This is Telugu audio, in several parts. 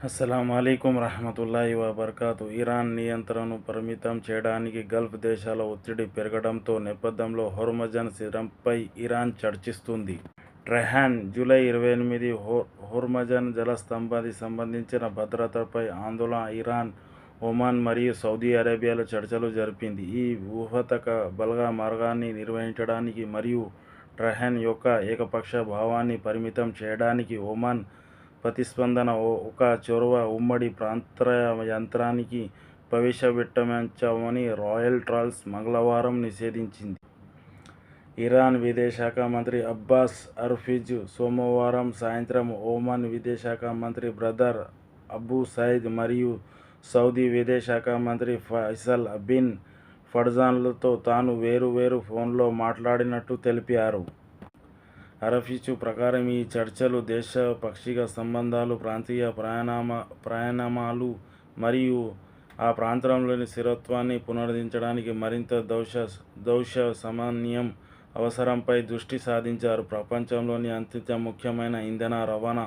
అస్సలాముఅలైకుం రహమతుల్లాహి వబర్కాతు. ఇరాన్ నియంత్రణను పరిమితం చేయడానికి గల్ఫ్ దేశాల ఒత్తిడి పెరగడంతో నేపథ్యంలో హోర్ముజ్జన్ సిరంపై ఇరాన్ చర్చిస్తుంది. టెహ్రాన్ జూలై 28 హోర్ముజ్జన్ జలసంధికి సంబంధించిన భద్రతపై ఆందోళన ఇరాన్, ఒమాన్ మరియు సౌదీ అరేబియాలో చర్చలు జరిపింది. ఈ వ్యూహాత్మక బల్గా మార్గాన్ని నిర్వహించడానికి మరియు టెహ్రాన్ యొక్క ఏకపక్ష భావాన్ని పరిమితం చేయడానికి ఒమాన్ ప్రతిస్పందన ఒక చొరవ ఉమ్మడి ప్రాంతీయ యంత్రానికి ప్రవేశపెట్టమని రాయిటర్స్ మంగళవారం నిషేధించింది. ఇరాన్ విదేశాంగ మంత్రి అబ్బాస్ అరాగ్చి సోమవారం సాయంత్రం ఒమాన్ విదేశాంగ మంత్రి బదర్ అబుసైద్ మరియు సౌదీ విదేశాంగ మంత్రి ఫైసల్ బిన్ ఫర్జాన్లతో తాను వేర్వేరు ఫోన్లలో మాట్లాడినట్టు తెలిపారు. అరాగ్చి ప్రకారం ఈ చర్చలు ద్వైపాక్షిక సంబంధాలు, ప్రాంతీయ పరిణామాలు మరియు ఆ ప్రాంతంలోని స్థిరత్వాన్ని పునరుద్ధరించడానికి మరింత దౌత్య సమన్వయం అవసరంపై దృష్టి సారించారు. ప్రపంచంలోని అత్యంత ముఖ్యమైన ఇంధన రవాణా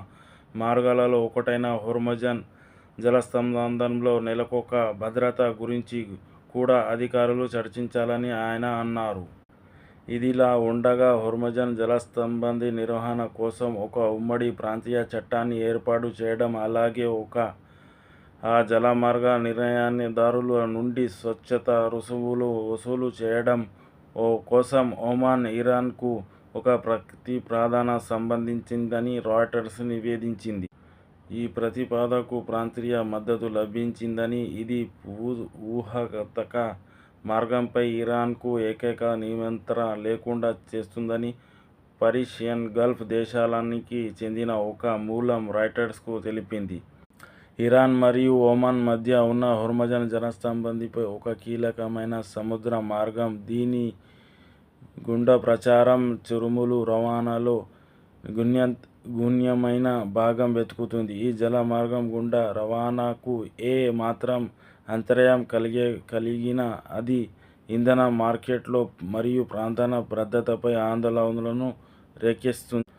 మార్గాలలో ఒకటైన హోర్ముజ్జన్ జలసంధిలో నెలకొన్న భద్రత గురించి కూడా అధికారులు చర్చించాలని ఆయన అన్నారు. ఇదిలా ఉండగా హోర్ముజ్జన్ జలసంధి నిర్వహణ కోసం ఒక ఉమ్మడి ప్రాంతీయ చట్టాన్ని ఏర్పాటు చేయడం, అలాగే ఆ జలమార్గ వినియోగదారుల నుండి స్వచ్ఛతా రుసుములు వసూలు చేయడం కోసం ఒమాన్ ఇరాన్కు ఒక ప్రతిపాదనను సమర్పించిందని రాయిటర్స్ నివేదించింది. ఈ ప్రతిపాదనకు ప్రాంతీయ మద్దతు లభించిందని, ఇది వ్యూహాత్మక మార్గంపై ఇరాన్కు ఏకైక నియంత్రణ లేకుండా చేస్తుందని పర్షియన్ గల్ఫ్ దేశాలకు చెందిన ఒక మూలం రాయిటర్స్కు తెలిపింది. ఇరాన్ మరియు ఒమాన్ మధ్య ఉన్న హోర్ముజ్జన్ జలసంధి ఒక కీలకమైన సముద్ర మార్గం. దీని గుండా ప్రచారం, చమురు రవాణాలో గణనీయమైన భాగం వెళుతుంది. ఈ జలమార్గం గుండా రవాణాకు ఏ మాత్రం అంతరాయం కలిగినా అది ఇంధన మార్కెట్లు మరియు ప్రాంతీయ భద్రతపై ఆందోళనలను రేకెత్తిస్తుంది.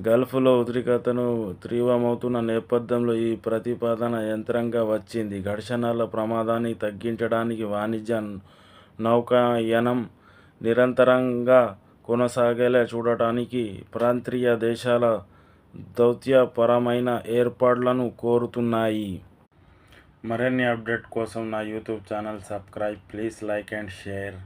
గల్ఫ్లో ఉద్రిక్తతలు తీవ్రమవుతున్న నేపథ్యంలో ఈ ప్రతిపాదన యంత్రంగా వచ్చింది. ఘర్షణల ప్రమాదాన్ని తగ్గించడానికి వాణిజ్య నౌకాయానం నిరంతరంగా కొనసాగేలా చూడటానికి ప్రాంతీయ దేశాలు దౌత్యపరమైన ఏర్పాట్లను కోరుతున్నాయి. మరిన్ని అప్డేట్స్ కోసం నా YouTube channel subscribe. Please like and share.